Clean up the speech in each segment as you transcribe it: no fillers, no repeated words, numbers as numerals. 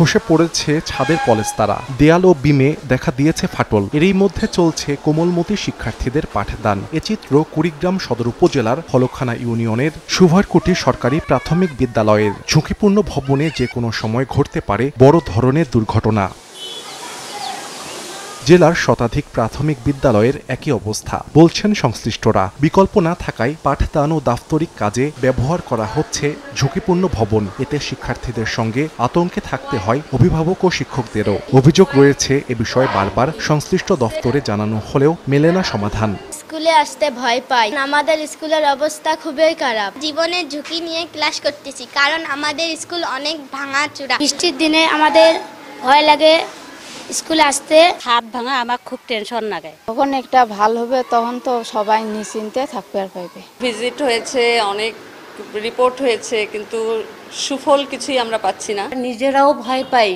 ধসে পড়েছে ছাদের পলেস্তারা, দেয়াল ও বিমে দেখা দিয়েছে ফাটল। এরই মধ্যে চলছে কোমলমতি শিক্ষার্থীদের পাঠদান। এ চিত্র কুড়িগ্রাম সদর উপজেলার হলখানা ইউনিয়নের সুভারকুটি সরকারি প্রাথমিক বিদ্যালয়ের। ঝুঁকিপূর্ণ ভবনে যে কোনো সময় ঘটতে পারে বড় ধরনের দুর্ঘটনা। জেলার শতাধিক প্রাথমিক বিদ্যালয়ের একই অবস্থা, বলছেন সংশ্লিষ্টরা। বিকল্প না থাকায় পাঠদান ও দাপ্তরিক কাজে ব্যবহার করা হচ্ছে ঝুঁকিপূর্ণ ভবন। এতে শিক্ষার্থীদের সঙ্গে আতঙ্কে থাকতে হয় অভিভাবক ও শিক্ষকদেরও। অভিযোগ রয়েছে, এ বিষয়ে বারবার সংশ্লিষ্ট দফতরে জানানো হলেও মেলে না সমাধান। স্কুলে আসতে ভয় পাই। আমাদের স্কুলের অবস্থা খুবই খারাপ। জীবনের ঝুঁকি নিয়ে ক্লাস করতেছি, কারণ আমাদের স্কুল অনেক ভাঙাচোরা। বৃষ্টির দিনে আমাদের ভয় লাগে স্কুলে আসতে। হাত ভাঙা আমার খুব টেনশন লাগে। যখন একটা ভালো হবে তখন তো সবাই নিশ্চিন্তে থাকবে আর পাইবে। ভিজিট হয়েছে, অনেক রিপোর্ট হয়েছে, কিন্তু সুফল কিছুই আমরা পাচ্ছি না। নিজেরাও ভয় পাই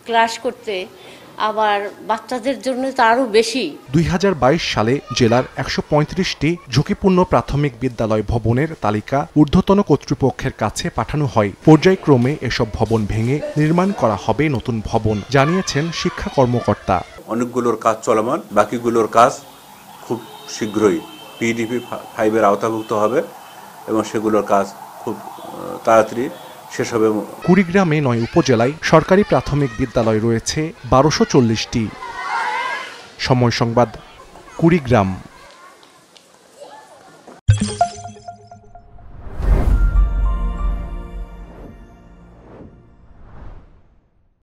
ক্লাস করতে, আবার বাচ্চাদের জন্য তো আরো বেশি। 2022 সালে জেলার 135টি ঝুঁকিপূর্ণ প্রাথমিক বিদ্যালয় ভবনের তালিকা ঊর্ধ্বতন কর্তৃপক্ষের কাছে পাঠানো হয়। পর্যায়ক্রমে এসব ভবন ভেঙে নির্মাণ করা হবে নতুন ভবন, জানিয়েছেন শিক্ষা কর্মকর্তা। অনেকগুলোর কাজ চলমান, বাকিগুলোর কাজ খুব শীঘ্রই PDP 5-এর আওতাভুক্ত হবে এবং সেগুলোর কাজ খুব তাড়াতাড়ি শেষ হবে। কুড়িগ্রামে 9 উপজেলায় সরকারি প্রাথমিক বিদ্যালয় রয়েছে 1240টি। সময় সংবাদ, কুড়িগ্রাম।